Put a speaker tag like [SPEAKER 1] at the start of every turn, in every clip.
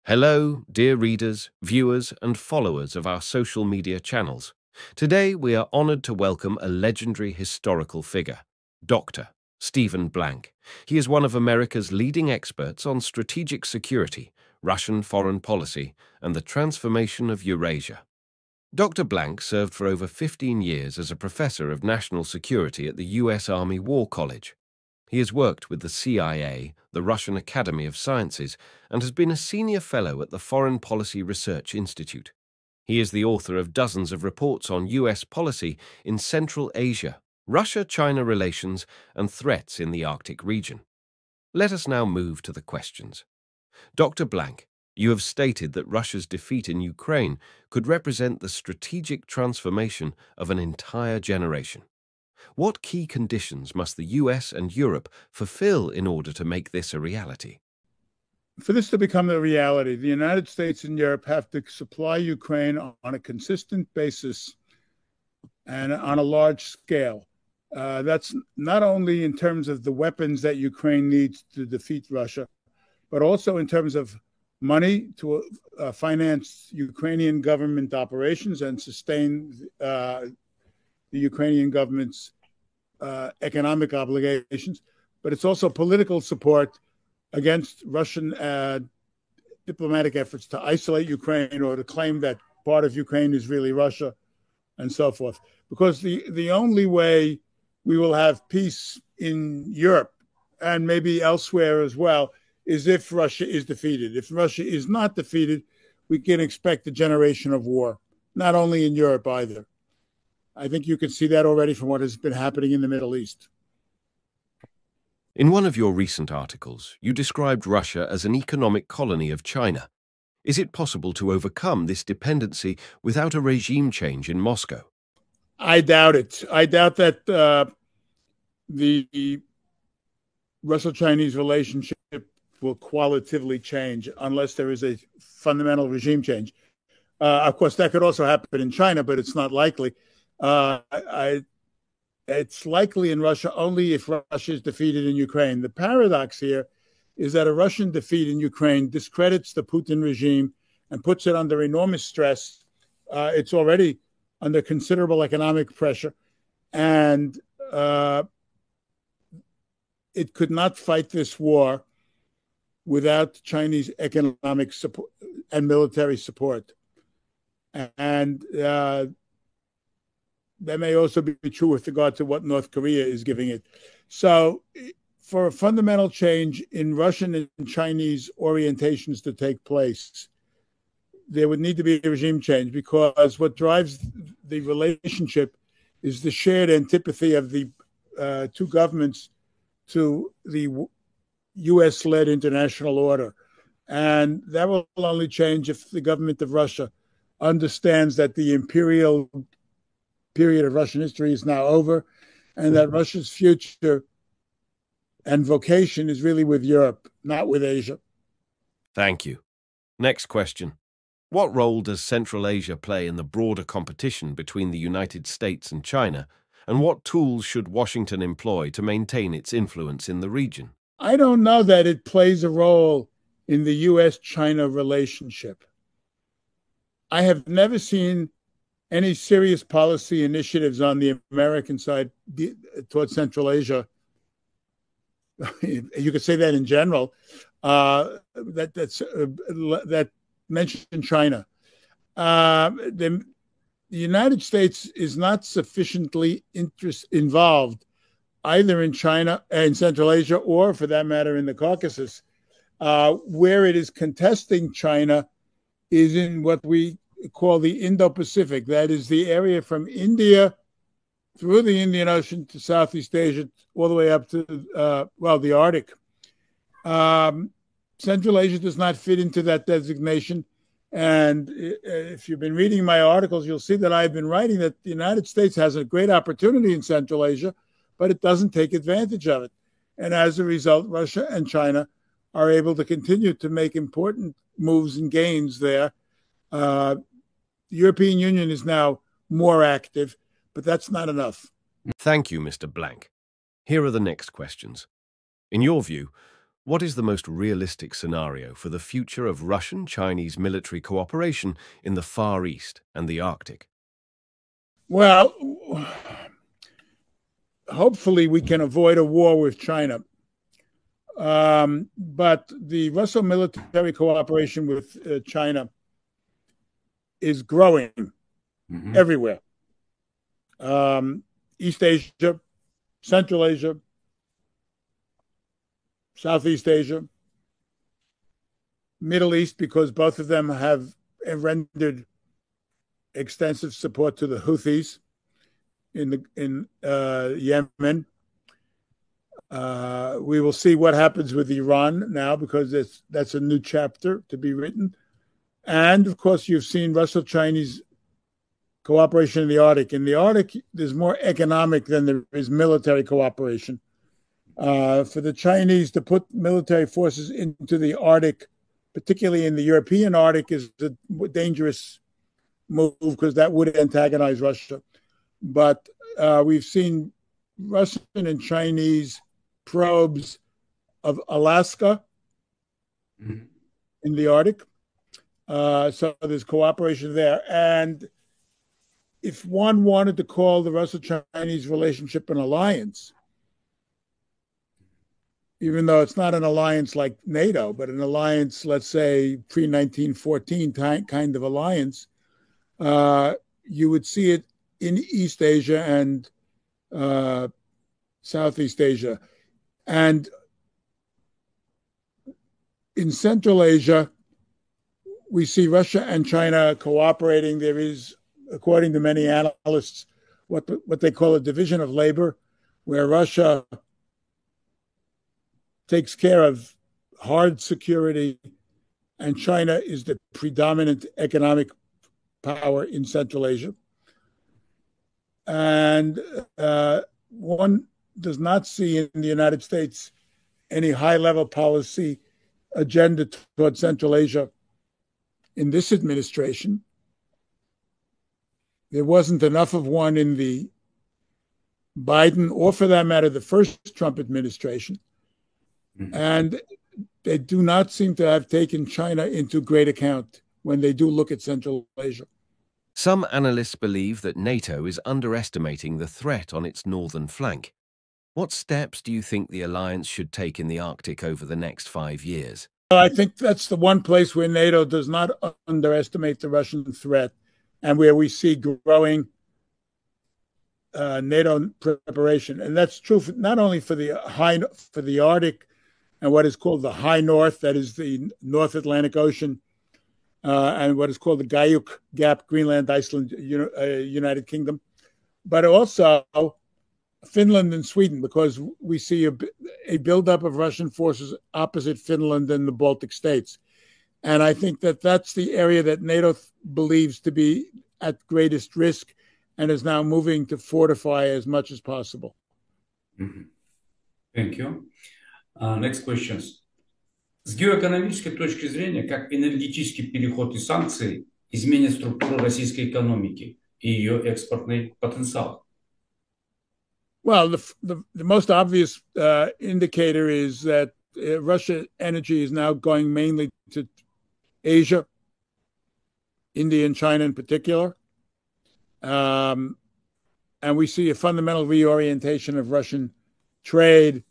[SPEAKER 1] Hello, dear readers, viewers, and followers of our social media channels. Today we are honored to welcome a legendary historical figure, Dr. Stephen Blank. He is one of America's leading experts on strategic security, Russian foreign policy, and the transformation of Eurasia. Dr. Blank served for over 15 years as a professor of national security at the U.S. Army War College. He has worked with the CIA, the Russian Academy of Sciences, and has been a senior fellow at the Foreign Policy Research Institute. He is the author of dozens of reports on U.S. policy in Central Asia, Russia-China relations, and threats in the Arctic region. Let us now move to the questions. Dr. Blank, you have stated that Russia's defeat in Ukraine could represent the strategic transformation of an entire generation. What key conditions must the US and Europe fulfill in order to make this a reality?
[SPEAKER 2] For this to become a reality, the United States and Europe have to supply Ukraine on a consistent basis and on a large scale. That's not only in terms of the weapons that Ukraine needs to defeat Russia, but also in terms of money to finance Ukrainian government operations and sustain the Ukrainian government's economic obligations. But it's also political support against Russian diplomatic efforts to isolate Ukraine or to claim that part of Ukraine is really Russia and so forth. Because the only way we will have peace in Europe and maybe elsewhere as well is if Russia is defeated. If Russia is not defeated, we can expect a generation of war, not only in Europe either. I think you can see that already from what has been happening in the Middle East.
[SPEAKER 1] In one of your recent articles, you described Russia as an economic colony of China. Is it possible to overcome this dependency without a regime change in Moscow?
[SPEAKER 2] I doubt it. I doubt that the Russo-Chinese relationship will qualitatively change unless there is a fundamental regime change. Of course, that could also happen in China, but it's not likely. It's likely in Russia only if Russia is defeated in Ukraine. The paradox here is that a Russian defeat in Ukraine discredits the Putin regime and puts it under enormous stress. It's already under considerable economic pressure, and it could not fight this war without Chinese economic support and military support. And that may also be true with regard to what North Korea is giving it. So for a fundamental change in Russian and Chinese orientations to take place, there would need to be a regime change, because what drives the relationship is the shared antipathy of the two governments to the U.S.-led international order. And that will only change if the government of Russia understands that the imperial period of Russian history is now over, and that Russia's future and vocation is really with Europe, not with Asia.
[SPEAKER 1] Thank you. Next question. What role does Central Asia play in the broader competition between the United States and China, and what tools should Washington employ to maintain its influence in the region?
[SPEAKER 2] I don't know that it plays a role in the U.S.-China relationship. I have never seen any serious policy initiatives on the American side towards Central Asia. You could say that in general, that mentioned China. The United States is not sufficiently involved either in China and Central Asia, or for that matter in the Caucasus. Where it is contesting China is in what we call the Indo-Pacific. That is the area from India through the Indian Ocean to Southeast Asia, all the way up to, the Arctic. Central Asia does not fit into that designation. And if you've been reading my articles, you'll see that I've been writing that the United States has a great opportunity in Central Asia, but it doesn't take advantage of it. And as a result, Russia and China are able to continue to make important moves and gains there. The European Union is now more active, but that's not enough.
[SPEAKER 1] Thank you, Mr. Blank. Here are the next questions. In your view, What is the most realistic scenario for the future of Russian-Chinese military cooperation in the Far East and the Arctic?
[SPEAKER 2] Well, hopefully we can avoid a war with China. But the Russo military cooperation with China is growing everywhere. East Asia, Central Asia, Southeast Asia, Middle East, because both of them have rendered extensive support to the Houthis in Yemen. We will see what happens with Iran now, because that's a new chapter to be written. And of course, you've seen Russo-Chinese cooperation in the Arctic. In the Arctic, there's more economic than there is military cooperation. For the Chinese to put military forces into the Arctic, particularly in the European Arctic, is a dangerous move, because that would antagonize Russia. But we've seen Russian and Chinese probes of Alaska in the Arctic. So there's cooperation there. And if one wanted to call the Russo-Chinese relationship an alliance, even though it's not an alliance like NATO, but an alliance, let's say, pre-1914 kind of alliance, you would see it in East Asia and Southeast Asia. And in Central Asia, we see Russia and China cooperating. There is, according to many analysts, what they call a division of labor, where Russia takes care of hard security, and China is the predominant economic power in Central Asia. And one does not see in the United States any high-level policy agenda towards Central Asia in this administration. There wasn't enough of one in the Biden, or for that matter, the first Trump administration. And they do not seem to have taken China into great account when they do look at Central Asia.
[SPEAKER 1] Some analysts believe that NATO is underestimating the threat on its northern flank. What steps do you think the alliance should take in the Arctic over the next 5 years?
[SPEAKER 2] I think that's the one place where NATO does not underestimate the Russian threat, and where we see growing NATO preparation. And that's true not only for the Arctic and what is called the High North, that is the North Atlantic Ocean, and what is called the Gaiuk Gap, Greenland, Iceland, United Kingdom, but also Finland and Sweden, because we see a buildup of Russian forces opposite Finland and the Baltic states. And I think that that's the area that NATO believes to be at greatest risk, and is now moving to fortify as much as possible.
[SPEAKER 3] Thank you. Next questions. С геоэкономической точки зрения, как энергетический переход и санкции изменят структуру российской экономики и ее экспортный потенциал?
[SPEAKER 2] Well, the most obvious indicator is that Russia energy is now going mainly to Asia, India and China in particular. And we see a fundamental reorientation of Russian trade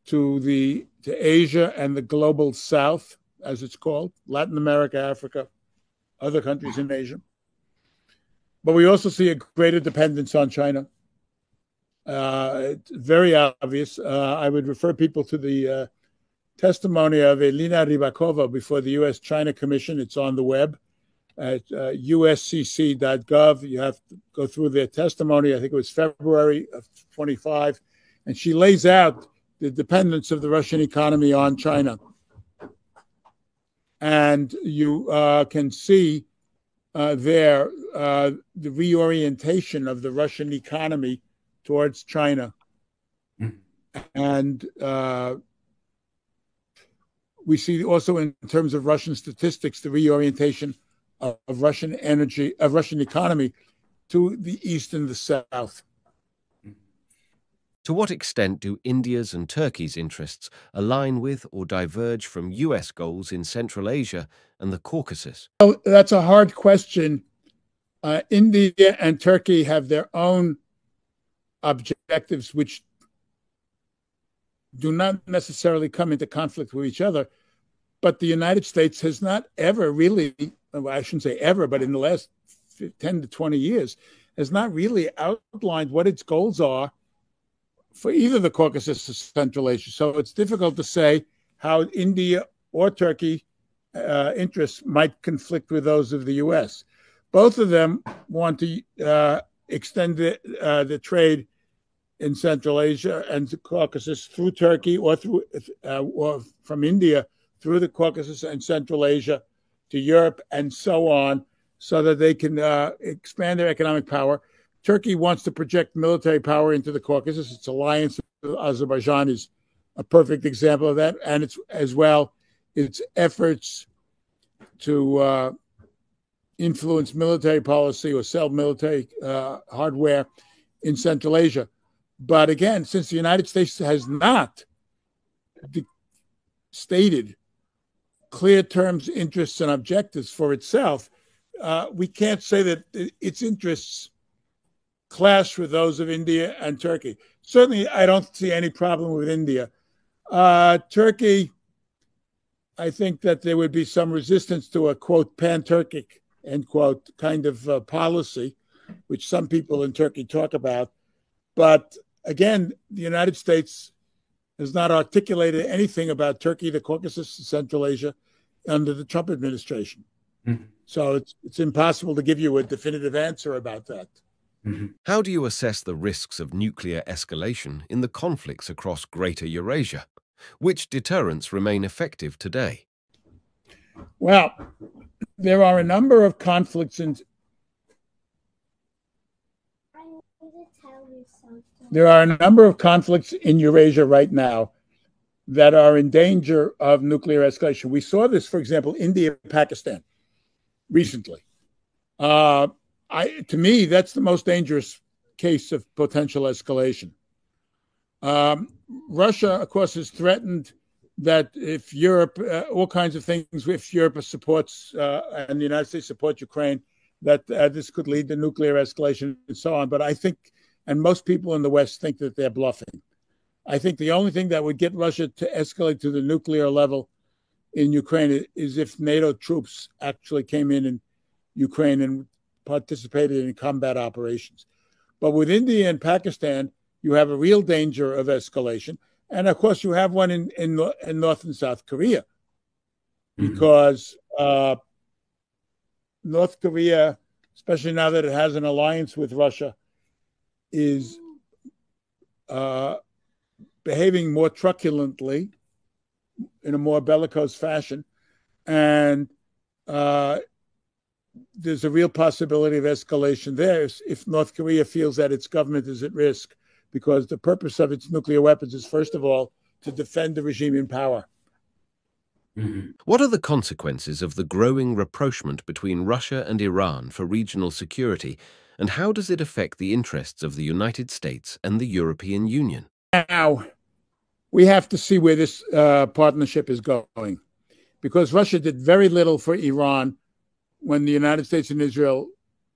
[SPEAKER 2] to Asia and the global South, as it's called, Latin America, Africa, other countries in Asia. But we also see a greater dependence on China. It's very obvious. I would refer people to the testimony of Elena Rybakova before the U.S.-China Commission. It's on the web at uscc.gov. You have to go through their testimony. I think it was February of 25. And she lays out the dependence of the Russian economy on China. And you can see there the reorientation of the Russian economy towards China. And we see also in terms of Russian statistics, the reorientation of Russian energy, of Russian economy to the east and the south.
[SPEAKER 1] To what extent do India's and Turkey's interests align with or diverge from US goals in Central Asia and the Caucasus?
[SPEAKER 2] Well, that's a hard question. India and Turkey have their own objectives, which do not necessarily come into conflict with each other. But the United States has not ever really, well, I shouldn't say ever, but in the last 10 to 20 years, has not really outlined what its goals are for either the Caucasus or Central Asia. So it's difficult to say how India or Turkey interests might conflict with those of the U.S. Both of them want to extend the trade in Central Asia and the Caucasus through Turkey or through or from India through the Caucasus and Central Asia to Europe and so on, so that they can expand their economic power. Turkey wants to project military power into the Caucasus. Its alliance with Azerbaijan is a perfect example of that, and it's as well its efforts to influence military policy or sell military hardware in Central Asia. But again, since the United States has not stated clear terms, interests, and objectives for itself, we can't say that its interests clash with those of India and Turkey. Certainly, I don't see any problem with India. Turkey, I think that there would be some resistance to a, quote, pan-Turkic, end quote, kind of policy, which some people in Turkey talk about. But again, the United States has not articulated anything about Turkey, the Caucasus, and Central Asia under the Trump administration. Mm-hmm. So it's impossible to give you a definitive answer about that.
[SPEAKER 1] Mm-hmm. How do you assess the risks of nuclear escalation in the conflicts across Greater Eurasia? Which deterrents remain effective today?
[SPEAKER 2] Well, there are a number of conflicts in Eurasia right now that are in danger of nuclear escalation. We saw this, for example, India and Pakistan recently. To me, that's the most dangerous case of potential escalation. Russia, of course, has threatened that if Europe, all kinds of things, if Europe supports and the United States support Ukraine, that this could lead to nuclear escalation and so on. But I think, and most people in the West think that they're bluffing. I think the only thing that would get Russia to escalate to the nuclear level in Ukraine is if NATO troops actually came in Ukraine and participated in combat operations. But with India and Pakistan, you have a real danger of escalation. And of course, you have one in North and South Korea, because North Korea, especially now that it has an alliance with Russia, is behaving more truculently in a more bellicose fashion. And there's a real possibility of escalation there if North Korea feels that its government is at risk, because the purpose of its nuclear weapons is, first of all, to defend the regime in power.
[SPEAKER 1] Mm-hmm. What are the consequences of the growing rapprochement between Russia and Iran for regional security, and how does it affect the interests of the United States and the European Union?
[SPEAKER 2] Now, we have to see where this partnership is going, because Russia did very little for Iran when the United States and Israel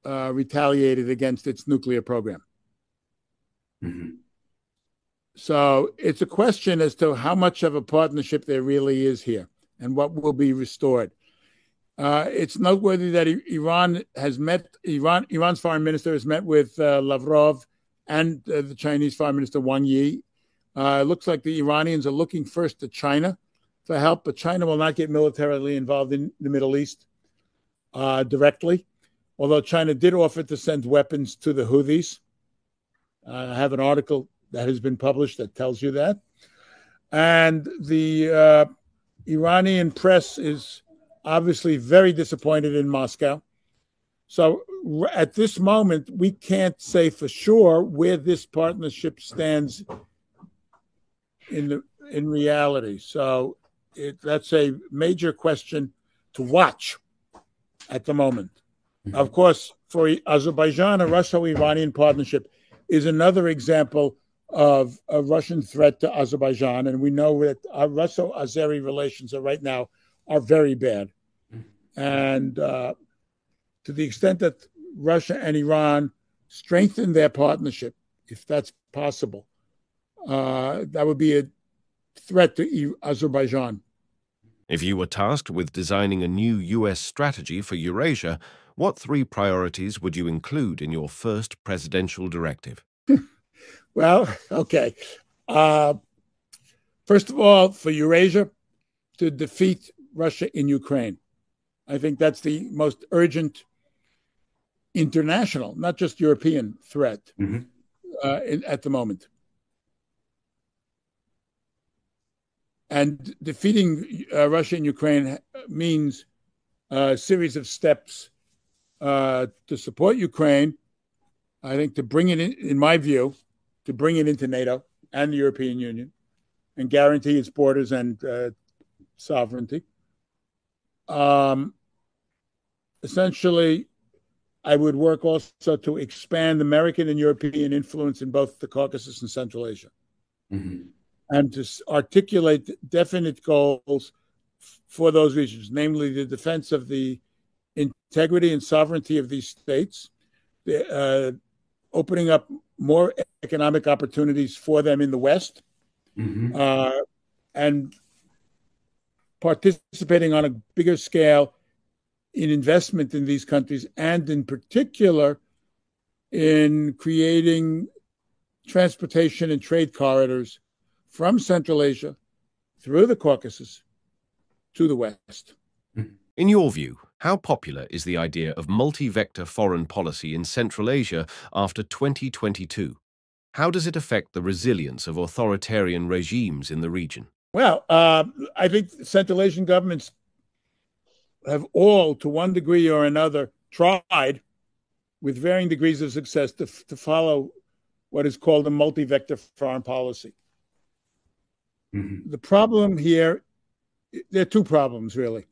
[SPEAKER 2] retaliated against its nuclear program. Mm-hmm. So it's a question as to how much of a partnership there really is here and what will be restored. It's noteworthy that Iran's foreign minister has met with Lavrov and the Chinese foreign minister Wang Yi. It looks like the Iranians are looking first to China for help, but China will not get militarily involved in the Middle East directly, although China did offer to send weapons to the Houthis. I have an article that has been published that tells you that. And the Iranian press is obviously very disappointed in Moscow. So at this moment, we can't say for sure where this partnership stands in reality. So that's a major question to watch at the moment. Mm-hmm. Of course, for Azerbaijan, a Russo-Iranian partnership is another example of a Russian threat to Azerbaijan, and we know that our Russo-Azeri relations right now are very bad. And to the extent that Russia and Iran strengthen their partnership, if that's possible, that would be a threat to Azerbaijan.
[SPEAKER 1] If you were tasked with designing a new U.S. strategy for Eurasia, what three priorities would you include in your first presidential directive?
[SPEAKER 2] Well, okay. First of all, for Eurasia, to defeat Russia in Ukraine. I think that's the most urgent international, not just European threat at the moment. And defeating Russia and Ukraine means a series of steps to support Ukraine, I think to bring it in my view, to bring it into NATO and the European Union and guarantee its borders and sovereignty. Essentially, I would work also to expand American and European influence in both the Caucasus and Central Asia, and to articulate definite goals for those regions, namely the defense of the integrity and sovereignty of these states, opening up more economic opportunities for them in the West, and participating on a bigger scale in investment in these countries, and in particular in creating transportation and trade corridors from Central Asia through the Caucasus to the West.
[SPEAKER 1] In your view, how popular is the idea of multi-vector foreign policy in Central Asia after 2022? How does it affect the resilience of authoritarian regimes in the region?
[SPEAKER 2] Well, I think Central Asian governments have all, to one degree or another, tried with varying degrees of success to follow what is called a multi-vector foreign policy. The problem here, there are two problems, really.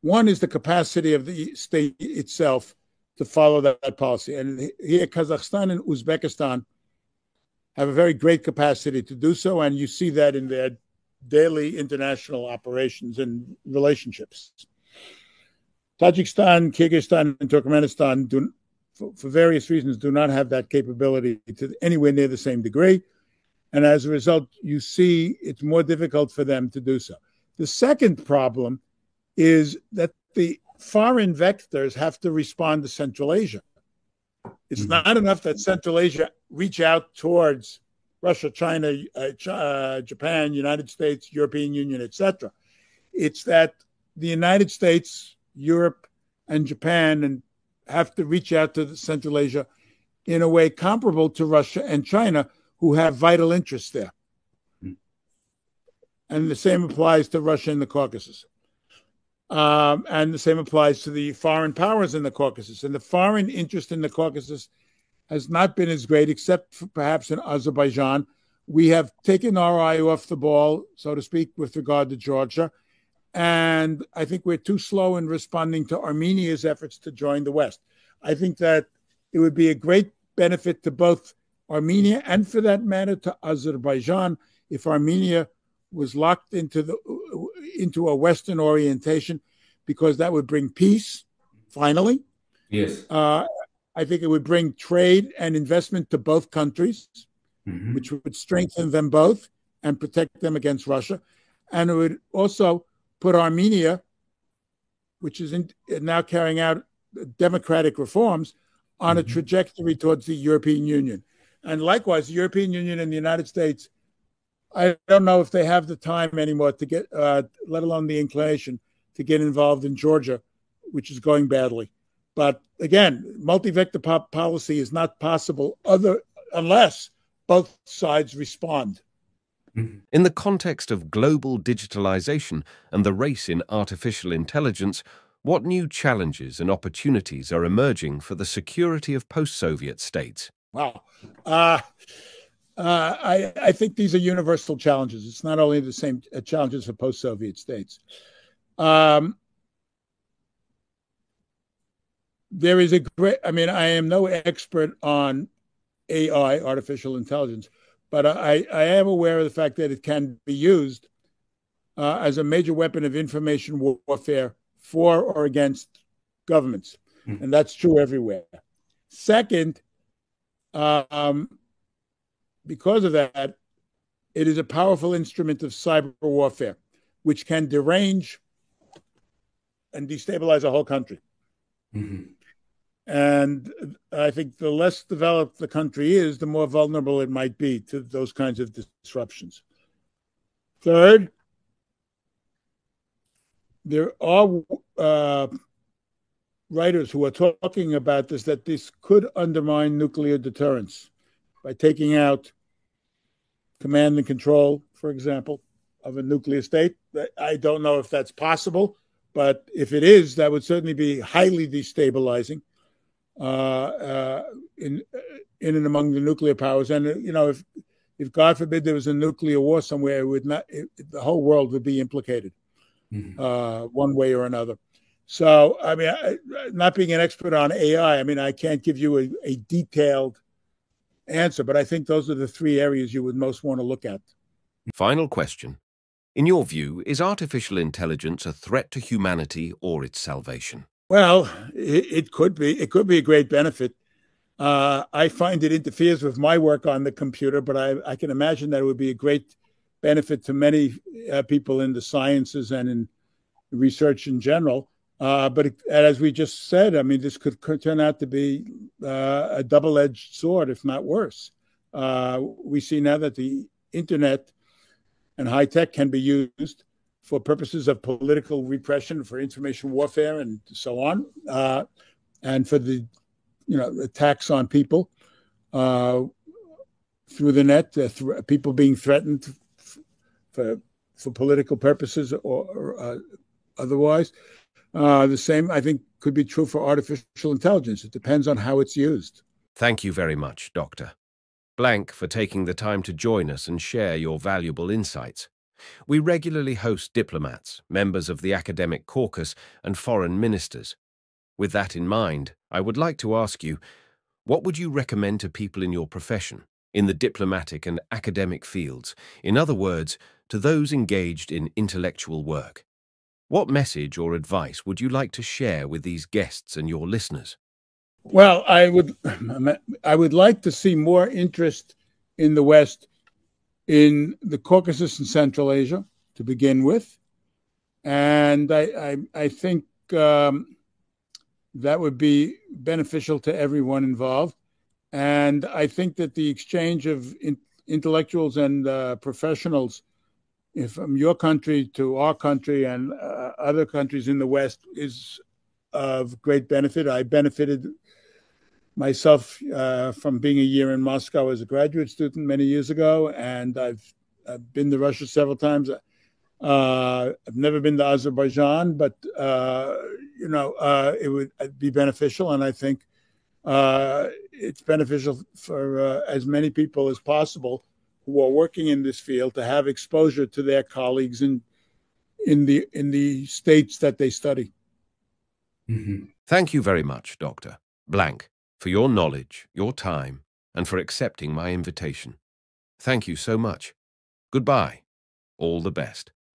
[SPEAKER 2] One is the capacity of the state itself to follow that policy. And here, Kazakhstan and Uzbekistan have a very great capacity to do so, and you see that in their daily international operations and relationships. Tajikistan, Kyrgyzstan, and Turkmenistan, for various reasons, do not have that capability to anywhere near the same degree. And as a result, you see it's more difficult for them to do so. The second problem is that the foreign vectors have to respond to Central Asia. It's not enough that Central Asia reach out towards Russia, China, Japan, United States, European Union, etc. It's that the United States, Europe, and Japan have to reach out to Central Asia in a way comparable to Russia and China, who have vital interests there. And the same applies to Russia in the Caucasus. And the same applies to the foreign powers in the Caucasus. And the foreign interest in the Caucasus has not been as great, except for perhaps in Azerbaijan. We have taken our eye off the ball, so to speak, with regard to Georgia. And I think we're too slow in responding to Armenia's efforts to join the West. I think that it would be a great benefit to both Armenia and, for that matter, to Azerbaijan if Armenia was locked into a Western orientation, because that would bring peace, finally.
[SPEAKER 3] Yes.
[SPEAKER 2] I think it would bring trade and investment to both countries, which would strengthen them both and protect them against Russia. And it would also put Armenia, which is now carrying out democratic reforms, on a trajectory towards the European Union. And likewise, the European Union and the United States, I don't know if they have the time anymore to get, let alone the inclination, to get involved in Georgia, which is going badly. But again, multi-vector policy is not possible unless both sides respond.
[SPEAKER 1] In the context of global digitalization and the race in artificial intelligence, what new challenges and opportunities are emerging for the security of post-Soviet states?
[SPEAKER 2] Wow. I think these are universal challenges. It's not only the same challenges for post-Soviet states. There is I am no expert on AI, artificial intelligence, but I am aware of the fact that it can be used as a major weapon of information warfare for or against governments. And that's true everywhere. Second, because of that, it is a powerful instrument of cyber warfare, which can derange and destabilize a whole country. And I think the less developed the country is, the more vulnerable it might be to those kinds of disruptions. Third, there are writers who are talking about this, that this could undermine nuclear deterrence by taking out command and control, for example, of a nuclear state. I don't know if that's possible, but if it is, that would certainly be highly destabilizing in and among the nuclear powers. And if God forbid there was a nuclear war somewhere, the whole world would be implicated one way or another. So, I mean, not being an expert on AI, I mean, I can't give you a detailed answer, but I think those are the three areas you would most want to look at.
[SPEAKER 1] Final question. In your view, is artificial intelligence a threat to humanity or its salvation?
[SPEAKER 2] Well, it could be. It could be a great benefit. I find it interferes with my work on the computer, but I can imagine that it would be a great benefit to many people in the sciences and in research in general. But as we just said, I mean, this could turn out to be a double-edged sword, if not worse. We see now that the internet and high tech can be used for purposes of political repression, for information warfare, and so on, and for the attacks on people through the net, people being threatened for political purposes or otherwise. The same, I think, could be true for artificial intelligence. It depends on how it's used.
[SPEAKER 1] Thank you very much, Dr. Blank, for taking the time to join us and share your valuable insights. We regularly host diplomats, members of the academic caucus, and foreign ministers. With that in mind, I would like to ask you, what would you recommend to people in your profession, in the diplomatic and academic fields, in other words, to those engaged in intellectual work? What message or advice would you like to share with these guests and your listeners?
[SPEAKER 2] Well, I would like to see more interest in the West in the Caucasus and Central Asia to begin with, and I think that would be beneficial to everyone involved. And I think that the exchange of intellectuals and professionals from your country to our country and other countries in the West is of great benefit. I benefited myself from being a year in Moscow as a graduate student many years ago, and I've been to Russia several times. I've never been to Azerbaijan, but it would be beneficial, and I think it's beneficial for as many people as possible who are working in this field to have exposure to their colleagues in the states that they study.
[SPEAKER 1] Thank you very much, Dr. Blank, for your knowledge, your time, and for accepting my invitation. Thank you so much. Goodbye. All the best.